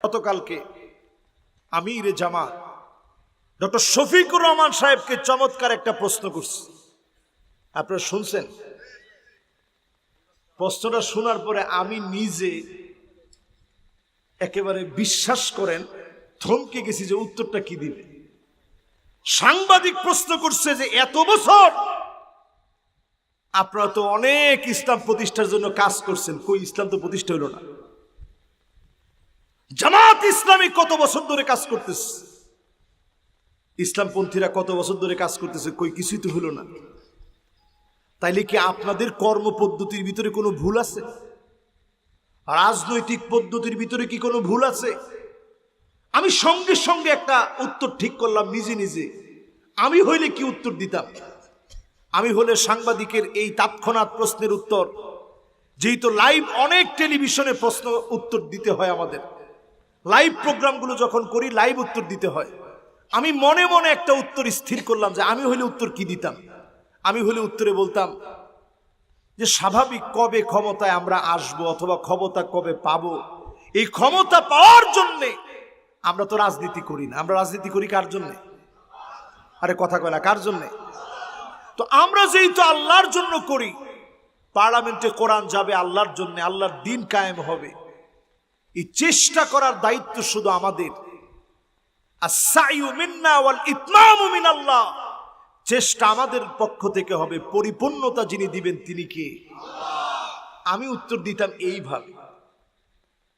গতকালকে আমিরে জামাত ডক্টর শফিকুর রহমান সাহেবকে চমৎকার একটা প্রশ্ন করছি, আপনারা শুনছেন? প্রশ্নটা শোনার পরে আমি নিজে একেবারে বিশ্বাস করেন থমকে গেছি যে উত্তরটা কি দিবে। সাংবাদিক প্রশ্ন করছে যে এত বছর আপনারা তো অনেক ইসলাম প্রতিষ্ঠার জন্য কাজ করছেন, কই ইসলাম তো প্রতিষ্ঠা হইল না। জামাত ইসলামী কত বছর ধরে কাজ করতেছে, ইসলামপন্থীরা কত বছর ধরে কাজ করতেছে, কই কিছুই তো হলো না। তাইলে কি আপনাদের কর্ম পদ্ধতির ভিতরে কোনো ভুল আছে? রাজনৈতিক পদ্ধতির ভিতরে কি কোনো ভুল আছে? আমি সঙ্গে সঙ্গে একটা উত্তর ঠিক করলাম নিজে নিজে। আমি হইলে কি উত্তর দিতাম? আমি হলে সাংবাদিকের এই তাৎক্ষণাৎ প্রশ্নের উত্তর, যেহেতু লাইভ অনেক টেলিভিশনে প্রশ্ন উত্তর দিতে হয়, আমাদের লাইভ প্রোগ্রামগুলো যখন করি লাইভ উত্তর দিতে হয়। আমি মনে মনে একটা উত্তর স্থির করলাম যে আমি হলে উত্তর কি দিতাম। আমি হলে উত্তরে বলতাম যে স্বাভাবিক কবে ক্ষমতায় আমরা আসব অথবা ক্ষমতা কবে পাবো, এই ক্ষমতা পাওয়ার জন্যে আমরা তো রাজনীতি করি না। আমরা রাজনীতি করি কার জন্যে? আরে কথা কয় না, কার জন্যে? তো আমরা যেহেতু আল্লাহর জন্য করি, পার্লামেন্টে কোরআন যাবে আল্লাহর জন্য, আল্লাহর দিন কায়েম হবে, এই চেষ্টা করার দায়িত্ব শুধু আমাদের। আস-সাইয়ু মিন্না ওয়াল ইতমামু মিনাল্লাহ, চেষ্টা আমাদের পক্ষ থেকে হবে, পরিপূর্ণতা যিনি দিবেন তিনি কে? আমি উত্তর দিতাম এইভাবে।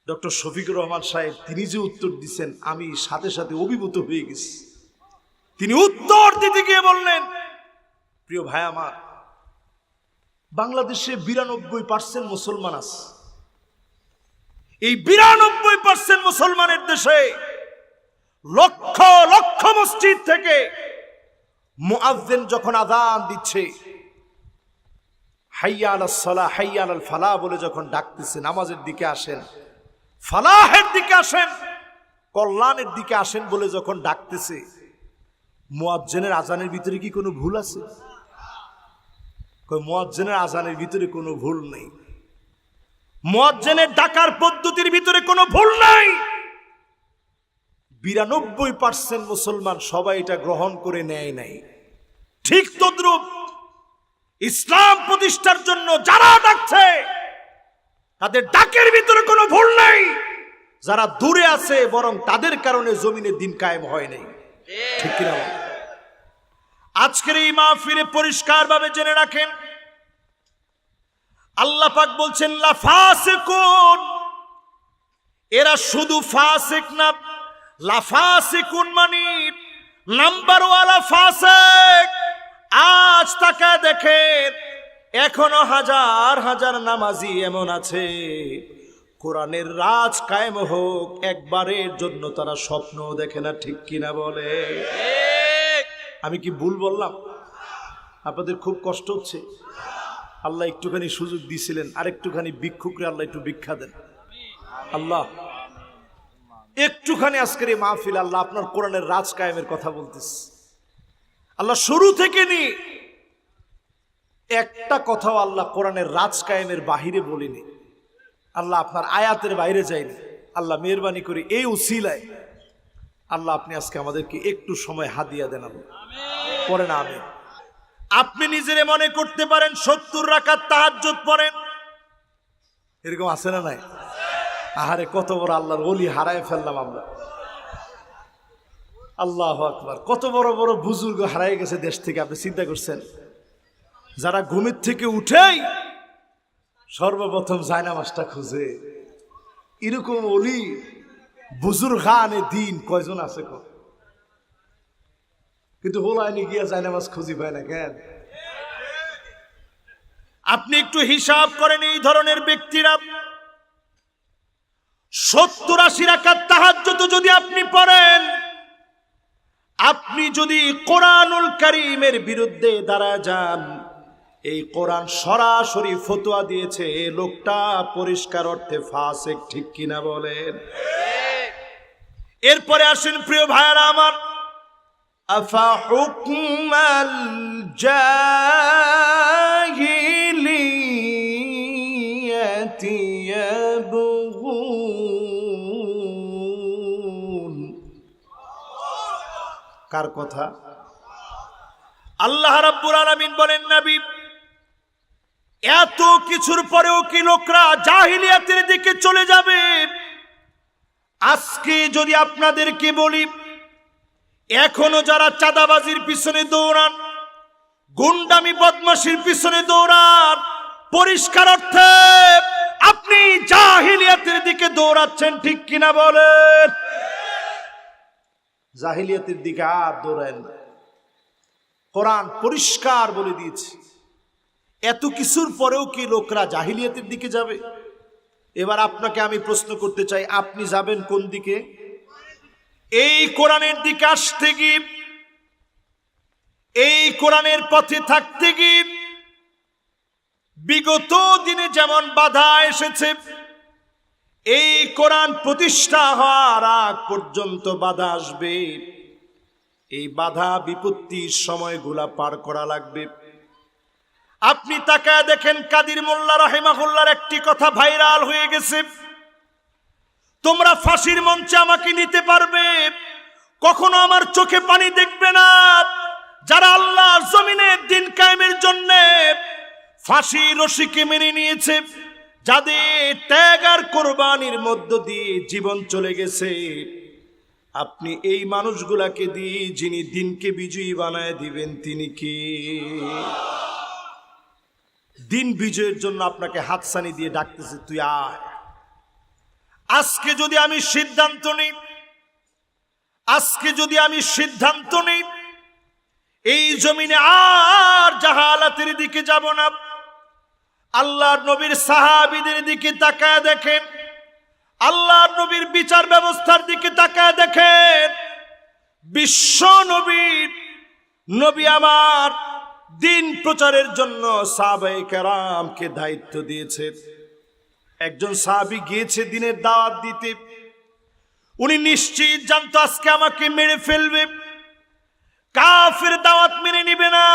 ডক্টর শফিকুর রহমান সাহেব তিনি যে উত্তর দিচ্ছেন আমি সাথে সাথে অভিভূত হয়ে গেছি। তিনি উত্তর দিতে গিয়ে বললেন, প্রিয় ভাই আমার, বাংলাদেশে 92% মুসলমান আছে। এই 92% মুসলমানের দেশে লক্ষ লক্ষ মসজিদ থেকে মুয়াজ্জিন যখন আযান দিচ্ছে, হাইয়া আলাস সালাহ হাইয়া আলাল ফালাহ বলে যখন ডাকতেছে, নামাজের দিকে আসেন, ফালাহের দিকে আসেন, কল্যাণের দিকে আসেন বলে যখন ডাকতেছে, মুয়াজ্জিনের আযানের ভিতরে কি কোনো ভুল আছে? মুয়াজ্জিনের আযানের ভিতরে কোনো ভুল নেই, মুয়াজ্জিনের ডাকার পদ্ধতির ভিতরে কোনো ভুল নাই। 92% মুসলমান সবাই এটা গ্রহণ করে নেয় নাই। ঠিক তদ্রূপ ইসলাম প্রতিষ্ঠার জন্য যারা ডাকছে তাদের ডাকের ভিতরে কোনো ভুল নেই। যারা দূরে আছে বরং তাদের কারণে জমিনে দিন কায়েম হয় নাই। ঠিক কিনা? আজকের এই মাহফিলে পরিষ্কারভাবে জেনে রাখেন, আল্লাহ পাক বলছেন লা ফাসিকুন, এরা শুধু ফাসিক না, লা ফাসিকুন মানে নাম্বার ওয়ালা ফাসিক। আজ তাকে দেখেন এখনো হাজার হাজার নামাজি এমন আছে, কোরআনের রাজ কায়েম হোক একবারের জন্য তারা স্বপ্ন দেখে না। ঠিক কিনা বলে? আমি কি ভুল বললাম? আপনাদের খুব কষ্ট হচ্ছে? আল্লাহ একটুখানি সুযোগ দিয়েছিলেন, আরেকটুখানি ভিক্ষুকরে আল্লাহ একটু ভিক্ষা দেন। আল্লাহ একটুখানি আজকের এই মাহফিল আল্লাহ আপনার কোরআনের রাজ কায়েমের কথা বলতেছে। আল্লাহ শুরু থেকে নি একটা কথাও আল্লাহ কোরআনের রাজ কায়েমের বাহিরে বলিনি। আল্লাহ আপনার আয়াতের বাইরে যায়নি। আল্লাহ মেহেরবানি করে এই উসিলায় আল্লাহ আপনি আজকে আমাদেরকে একটু সময় হাদিয়া দেন। পড়েন আমিন। আপনি নিজেরে মনে করতে পারেন 70 রাকাত তাহাজ্জুদ পড়েন, এরকম আছে না নাই? আহারে কত বড় আল্লাহর ওলি হারায় ফেললাম আমরা। আল্লাহু আকবার, কত বড় বড় বুজুর্গ হারায় গেছে দেশ থেকে। আপনি চিন্তা করছেন, যারা ঘুমের থেকে উঠেই সর্বপ্রথম জায়নামাজটা খুঁজে, এরকম ওলি বুজুর্গানে দিন কয়জন আছে? কিন্তু হোলাইনি গিয়া জায়নামাজ খুঁজি পায় না কেন? আপনি একটু হিসাব করেন, এই ধরনের ব্যক্তিরা 70-80 রাকাত তাহাজ্জুদ যদি আপনি পড়েন, আপনি যদি কোরআনুল কারীমের বিরুদ্ধে দাঁড়ায় যান, এই কোরআন সরাসরি ফতোয়া দিয়েছে এই লোকটা পরিষ্কার অর্থে ফাসিক। ঠিক কিনা বলেন? এরপরে আসেন প্রিয় ভাইরা আমার, আফা হুকমাল জাহিলিয়াতি ইয়াবগুন কার কথা? আল্লাহ রাব্বুল আলামিন বলেন, নবী, এত কিছুর পরেও কি লোকরা জাহিলিয়াতের দিকে চলে যাবে? আজকে যদি আপনাদেরকে বলি, এখনো যারা চাঁদাবাজির পিছনে দৌড়ান, গুন্ডামি বদমাশির পিছনে দৌড়ান, পরিষ্কার অর্থে আপনি জাহিলিয়াতের দিকে দৌড়াচ্ছেন, ঠিক কিনা বলেন? জাহিলিয়াতের দিকে আর দৌড়ান না। কোরআন পরিষ্কার বলে দিয়েছে, এত কিছুর পরেও কি লোকরা জাহিলিয়াতের দিকে যাবে? এবার আপনাকে আমি প্রশ্ন করতে চাই, আপনি যাবেন কোন দিকে? এই কোরআনের দিকে আসতে গিয়ে, এই কোরআনের পথে থাকতে গিয়ে বিগত দিনে যেমন বাধা এসেছে, এই কোরআন প্রতিষ্ঠা হওয়ার আগ পর্যন্ত বাধা আসবে। এই বাধা বিপত্তির সময়গুলা পার করা লাগবে। আপনি তাকায় দেখেন, কাদির মোল্লা রাহিমাহুল্লাহর একটি কথা ভাইরাল হয়ে গেছে, তোমরা ফাঁসির মঞ্চে আমাকে নিতে পারবে, কখনো আমার চোখে পানি দেখবে না। যারা আল্লাহর জমিনে দিন কায়েমের জন্য ফাঁসি রশিকে মেনে নিয়েছে, যাদের ত্যাগ আর কোরবানির মধ্য দিয়ে জীবন চলে গেছে, আপনি এই মানুষগুলাকে দিয়ে যিনি দিনকে বিজয়ী বানায় দিবেন, তিনি কি? দিন বিজয়ের জন্য আপনাকে হাতছানি দিয়ে ডাকতেছে, তুই আয়। আজকে যদি আমি সিদ্ধান্ত নিই, এই জমিনে আর জাহালাতের দিকে যাব না, আল্লাহর নবীর সাহাবীদের দিকে তাকায় দেখেন, আল্লাহর নবীর বিচার ব্যবস্থার দিকে তাকায় দেখেন। বিশ্ব নবী আমার দিন প্রচারের জন্য সাহাবায়ে কেরামকে দায়িত্ব দিয়েছে। একজন সাহাবী গিয়েছে দিনের দাওয়াত দিতে, উনি নিশ্চিত জানতো আজকে আমাকে মেরে ফেলবে, কাফের দাওয়াত মেনে নিবে না,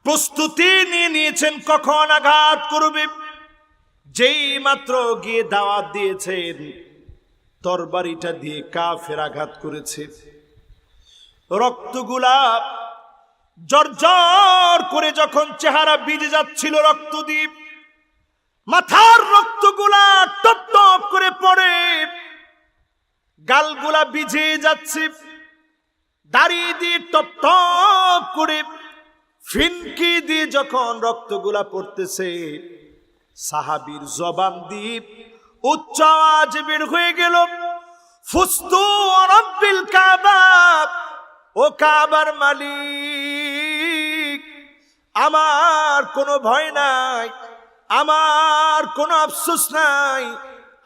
প্রস্তুতি নিয়ে নিয়েছেন কখন আঘাত করবে। যেই মাত্র গিয়ে দাওয়াত দিয়েছেন, তরবারিটা দিয়ে কাফের আঘাত করেছে, রক্তগুলা জর্জর করে যখন চেহারা ভিজে যাচ্ছিল রক্ত দিয়ে, মাথার রক্তগুলা টপ টপ করে পড়ে, গালগুলা ভিজে যাচ্ছে, দাড়ি দিয়ে টপ টপ করে ফিনকি দিয়ে যখন রক্তগুলা পড়তেছে, সাহাবীর জবান দিয়ে উচ্চ আওয়াজ বের হয়ে গেল, ফুস্তু রাব্বিল কাবা, ও কাবার মালিক, আমার কোনো ভয় নাই, আমার কোনো আফসোস নাই,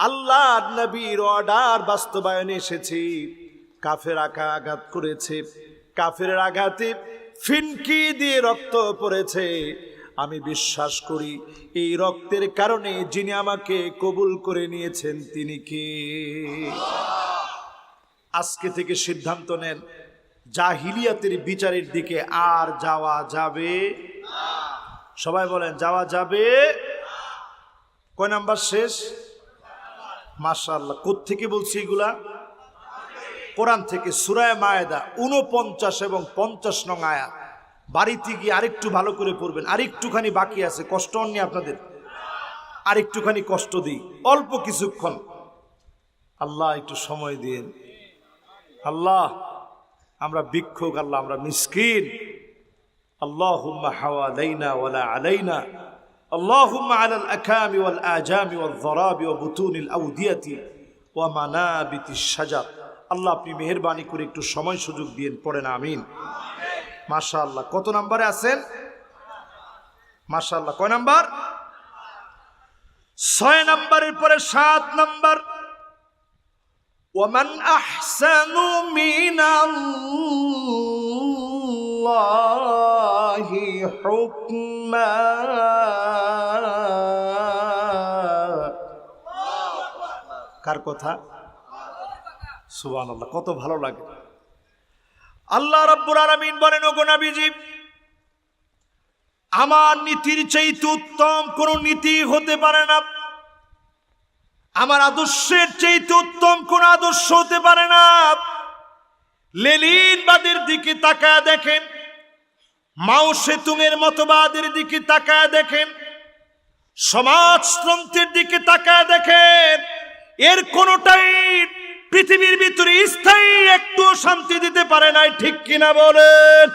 আল্লাহর নবীর অর্ডার বাস্তবায়নে এসেছি। কাফের আঘাত করেছে, কাফের আঘাতে ফিনকি দিয়ে রক্ত পড়েছে, আমি বিশ্বাস করি এই রক্তের কারণে যিনি আমাকে কবুল করে নিয়েছেন তিনি কে? আজকে থেকে সিদ্ধান্ত নেন, জাহিলিয়াতের বিচারের দিকে আর যাওয়া যাবে? সবাই বলেন, যাওয়া যাবে? কয় নাম্বার শেষ? মাশাআল্লাহ। কোত্থেকে বলছি এগুলা? কোরআন থেকে, সূরা মায়েদা 49 এবং 50 নং আয়াত। বাড়িতে গিয়ে আরেকটু ভালো করে পড়বেন, আরেকটুখানি বাকি আছে, কষ্ট হননি আপনাদের? আরেকটুখানি কষ্ট দিই, অল্প কিছুক্ষণ, আল্লাহ একটু সময় দিন। আল্লাহ, আমরা ভিক্ষুক, আল্লাহ আমরা মিসকিন, আল্লাহুম্মা হাওয়ালাইনা ওয়ালা আলাইনা, আল্লাহুম্মা আলাল আকামি ওয়াল আজামি ওয়াল যরাবি ওয়া বুতুনিল আউদিয়াতি ওয়া মানাবিতিশ শাজার। আল্লাহ আপনি মেহেরবানি করে একটু সময় সুযোগ দিয়েন, পড়েন আমিন। মাশাআল্লাহ। কত নম্বরে আছেন? মাশাআল্লাহ। কয় নাম্বার? 6 নম্বরের পরে 7 নম্বর, ওয়ামান আহসানু মিনাল্লাহি হুকমা, কার কথা? সুবহানাল্লাহ, কত ভালো লাগে। আল্লাহ রাব্বুল আলামিন বলেন, ওগো নবীজি, আমার নীতির চাইতে উত্তম কোন নীতি হতে পারে না, আমার আদর্শের চাইতে উত্তম কোন আদর্শ হতে পারে না। লেনিনবাদের দিকে তাকায় দেখেন, মাও সেতুংয়ের মতবাদের দিকে তাকায় দেখেন, সমাজতন্ত্রের দিকে তাকায় দেখেন, এর কোনটাই পৃথিবীর ভিতরে স্থায়ী একটু শান্তি দিতে পারে নাই, ঠিক কিনা বলেন?